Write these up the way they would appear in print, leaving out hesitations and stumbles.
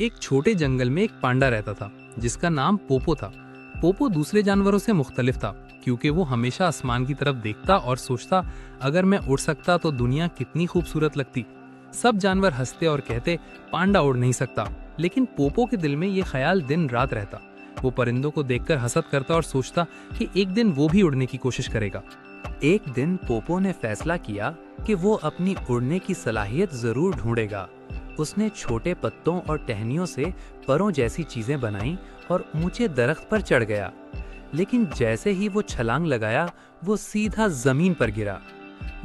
एक छोटे जंगल में एक पांडा रहता था जिसका नाम पोपो था। पोपो दूसरे जानवरों से मुख्तलिफ था क्योंकि वो हमेशा आसमान की तरफ देखता और सोचता, अगर मैं उड़ सकता तो दुनिया कितनी खूबसूरत लगती। सब जानवर हंसते और कहते, पांडा उड़ नहीं सकता, लेकिन पोपो के दिल में ये ख्याल दिन रात रहता। वो परिंदों को देखकर हसद करता और सोचता कि एक दिन वो भी उड़ने की कोशिश करेगा। एक दिन पोपो ने फैसला किया कि वो अपनी उड़ने की सलाहियत जरूर ढूंढेगा। उसने छोटे पत्तों और टहनियों से परों जैसी चीजें बनाई और ऊंचे दरख्त पर चढ़ गया। लेकिन जैसे ही वो छलांग लगाया, वो सीधा जमीन पर गिरा।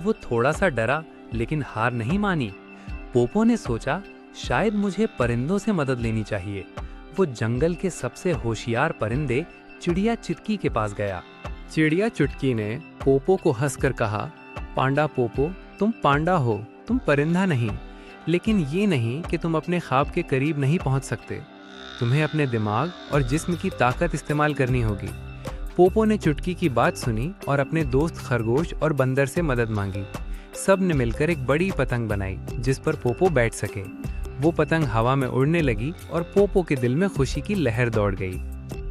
वो थोड़ा सा डरा, लेकिन हार नहीं मानी। पोपो ने सोचा, शायद मुझे परिंदों से मदद लेनी चाहिए। वो जंगल के सबसे होशियार परिंदे चिड़िया चिटकी के पास गया। चिड़िया चुटकी ने पोपो को हंसकर कहा, पांडा पोपो, तुम पांडा हो, तुम परिंदा नहीं। लेकिन ये नहीं कि तुम अपने ख्वाब के करीब नहीं पहुंच सकते। तुम्हें अपने दिमाग और जिस्म की ताकत इस्तेमाल करनी होगी। पोपो ने चुटकी की बात सुनी और अपने दोस्त खरगोश और बंदर से मदद मांगी। सब ने मिलकर एक बड़ी पतंग बनाई जिस पर पोपो बैठ सके। वो पतंग हवा में उड़ने लगी और पोपो के दिल में खुशी की लहर दौड़ गई।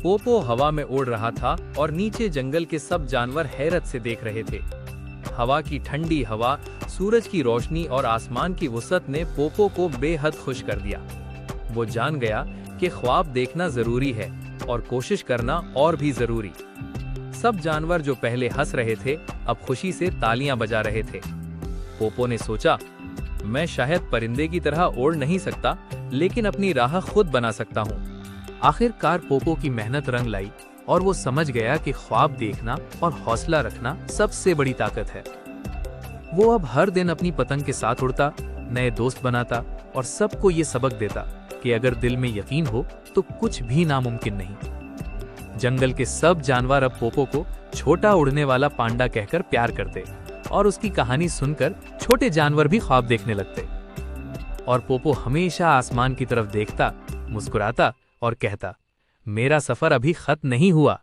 पोपो हवा में उड़ रहा था और नीचे जंगल के सब जानवर हैरत से देख रहे थे। हवा की ठंडी हवा, सूरज की रोशनी और आसमान की वुसअत ने पोपो को बेहद खुश कर दिया। वो जान गया कि ख्वाब देखना जरूरी है और कोशिश करना और भी जरूरी। सब जानवर जो पहले हंस रहे थे, अब खुशी से तालियां बजा रहे थे। पोपो ने सोचा, मैं शायद परिंदे की तरह उड़ नहीं सकता, लेकिन अपनी राह खुद बना सकता हूँ। आखिरकार पोपो की मेहनत रंग लाई और वो समझ गया कि ख्वाब देखना और हौसला रखना सबसे बड़ी ताकत है। वो अब हर दिन अपनी पतंग के साथ उड़ता, नए दोस्त बनाता और सबको ये सबक देता कि अगर दिल में यकीन हो तो कुछ भी नामुमकिन नहीं। जंगल के सब जानवर अब पोपो को छोटा उड़ने वाला पांडा कहकर प्यार करते और उसकी कहानी सुनकर छोटे जानवर भी ख्वाब देखने लगते। और पोपो हमेशा आसमान की तरफ देखता, मुस्कुराता और कहता, मेरा सफर अभी खत्म नहीं हुआ।